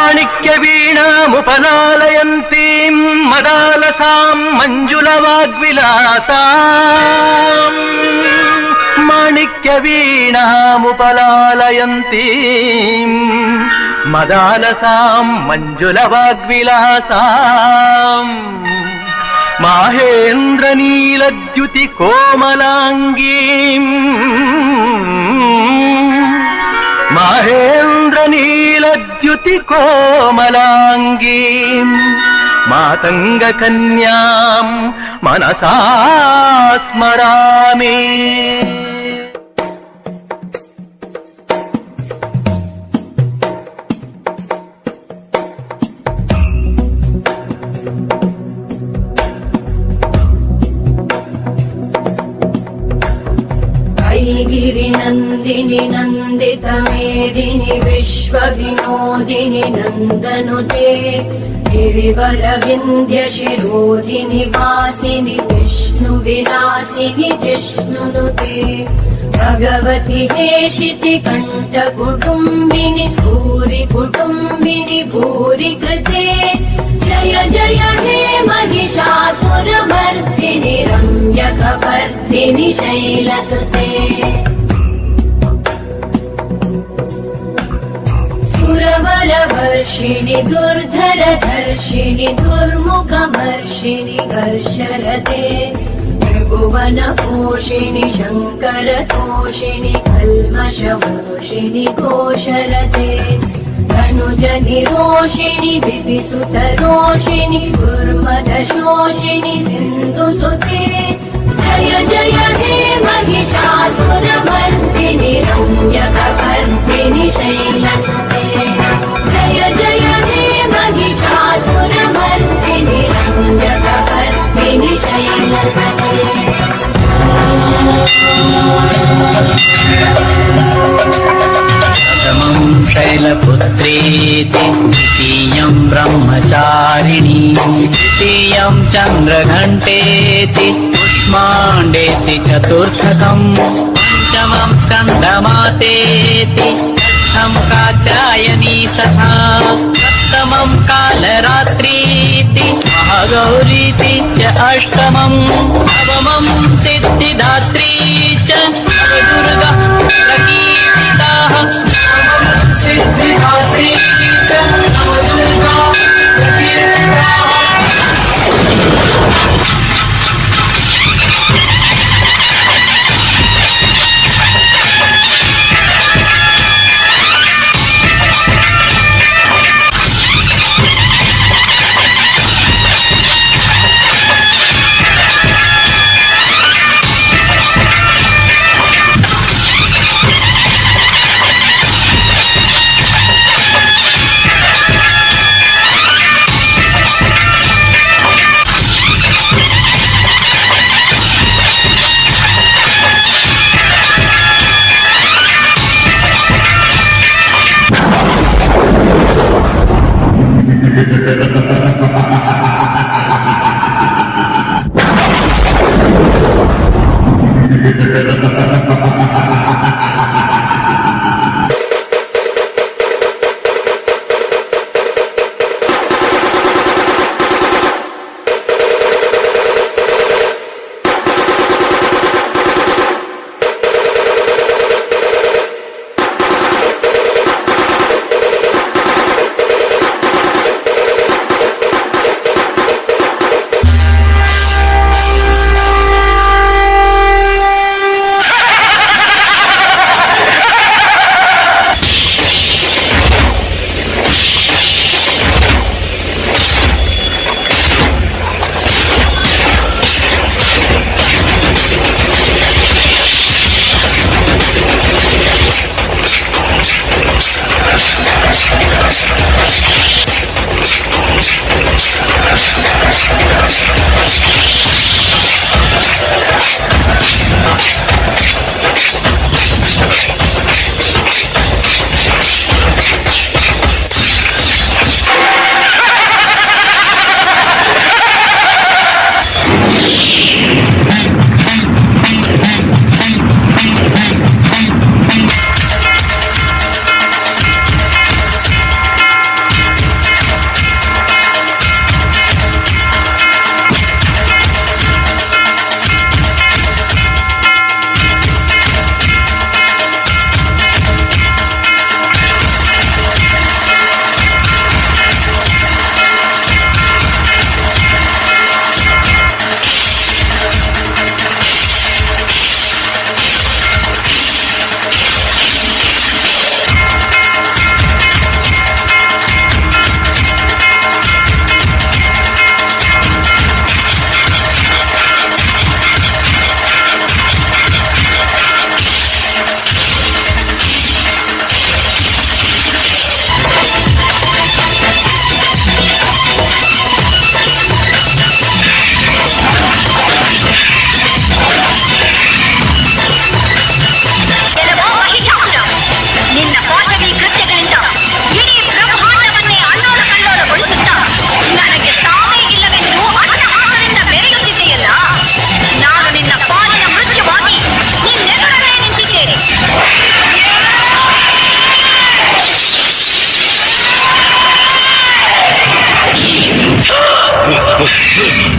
माणिक्यवीणामुपलालयन्तीं मदालसां मञ्जुलवाग्विलासाम् माणिक्यवीणामुपलालयन्तीं मदालसां मञ्जुलवाग्विलासाम् माहेन्द्रनीलद्युतिकोमलाङ्गीम् माहेन्द्रनीलद्युतिकोमलाङ्गीम् मातङ्गकन्यां मनसा स्मरामि। गिरिनन्दिनि नन्दितमेदिनि विश्वविनोदिनि नन्दनुते गिरिवरविन्ध्यशिरोधिनि वासिनि विष्णुविलासिनि जिष्णुनुते भगवति हेशिति कण्ठकुटुम्बिनि भूरि कुटुम्बिनि भूरि कृते जय जय हे महिषासुरमर्दिनि रम्यकपर्दिनि शैलसुते सुरवरवर्षिणि दुर्धरधर्षिणि दुर्मुखमर्षिणि कर्षरते त्रिभुवनपोषिणि शङ्करतोषिणि कल्मषमोषिणि घोषरते धनुजनिरोषिणि दितिसुतरोषिणि दुर्मदशोषिणि सिन्धुसुते जय जय हे महिषासुरमर्दिनि रम्यकपर्दिनि शैलसुते जय जय हे महिषासुरमर्दिनि रम्यकपर्दिनि शैलसुते प्रथमं शैलपुत्रेति द्वितीयं ब्रह्मचारिणी तृतीयं चन्द्रघण्टेति कुष्माण्डेति चतुर्थकम् पञ्चमं स्कन्दमातेति षष्ठं कात्यायनी तथा सप्तमं कालरात्रीति महागौरीति च अष्टमं नवमं सिद्धिदात्री च नवदुर्गा प्रकीर्तिताः सिद्धिदात्री च नवदुर्गा प्रकीर्तिताः। Hey!